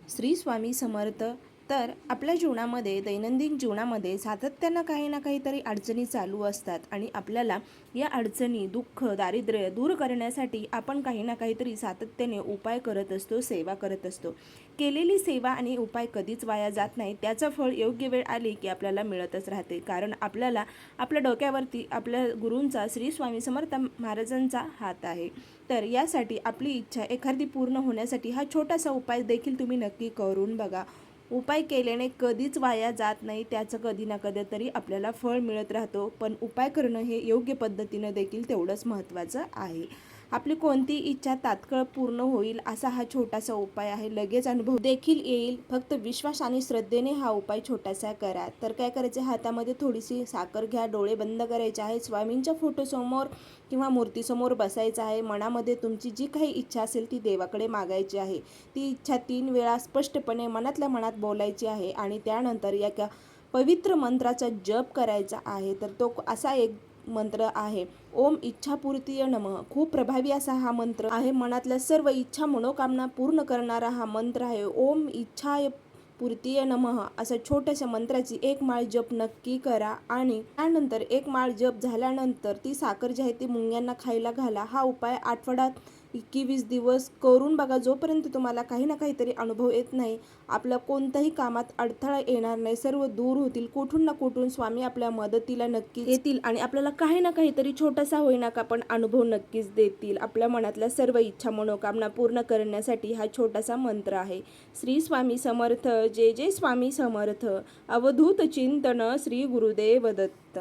श्री स्वामी समर्थ. तर आपल्या जीवनामध्ये दैनंदिन जीवनामध्ये सातत्यानं काही ना काहीतरी अडचणी चालू असतात आणि आपल्याला या अडचणी, दुःख, दारिद्र्य दूर करण्यासाठी आपण काही ना काहीतरी सातत्याने उपाय करत असतो, सेवा करत असतो. केलेली सेवा आणि उपाय कधीच वाया जात नाही. त्याचं फळ योग्य वेळ आली की आपल्याला मिळतच राहते. कारण आपल्याला आपल्या डोक्यावरती आपल्या गुरूंचा, श्री स्वामी समर्थ महाराजांचा हात आहे. तर यासाठी आपली इच्छा एखादी पूर्ण होण्यासाठी हा छोटासा उपाय देखील तुम्ही नक्की करून बघा. उपाय केल्याने कधीच वाया जात नाही, त्याचं कधी ना कधी तरी आपल्याला फळ मिळत राहतो. पण उपाय करणं हे योग्य पद्धतीनं देखील तेवढंच महत्त्वाचं आहे. आपली कोणती इच्छा तात्काळ पूर्ण होईल असा हा छोटासा उपाय आहे. लगेच अनुभव देखील येईल. फक्त विश्वास आणि श्रद्धेने हा उपाय छोटासा करा. तर काय करायचे, हातामध्ये थोडीशी साखर घ्या, डोळे बंद करायचे आहे, स्वामींच्या फोटोसमोर किंवा मूर्तीसमोर बसायचं आहे. मनामध्ये तुमची जी काही इच्छा असेल ती देवाकडे मागायची आहे. ती इच्छा 3 वेळा स्पष्टपणे मनातल्या मनात बोलायची आहे आणि त्यानंतर एका पवित्र मंत्राचा जप करायचा आहे. तर तो असा एक मंत्र आहे, ओम इच्छापूर्तीय नमः. खूप प्रभावी असा हा मंत्र आहे. मनातल्या सर्व इच्छा मनोकामना पूर्ण करणारा हा मंत्र आहे. ओम इच्छाय पूर्तीय नमः असं छोट्याशा मंत्राची 1 माळ जप नक्की करा आणि त्यानंतर 1 माळ जप झाल्यानंतर ती साखर जी आहे ती मुंग्यांना खायला घाला. हा उपाय आठवड्यात 21 दिवस करून बघा. जोपर्यंत तुम्हाला काही ना काहीतरी अनुभव येत नाही, आपल्या कोणत्याही कामात अडथळा येणार नाही, सर्व दूर होतील. कुठून ना कुठून स्वामी आपल्या मदतीला नक्कीच येतील आणि आपल्याला काही ना काहीतरी छोटासा होईना का पण अनुभव नक्कीच देतील. आपल्या मनातल्या सर्व इच्छा मनोकामना पूर्ण करण्यासाठी हा छोटासा मंत्र आहे. श्री स्वामी समर्थ. जय जय स्वामी समर्थ. अवधूत चिंतन. श्री गुरुदेव दत्त.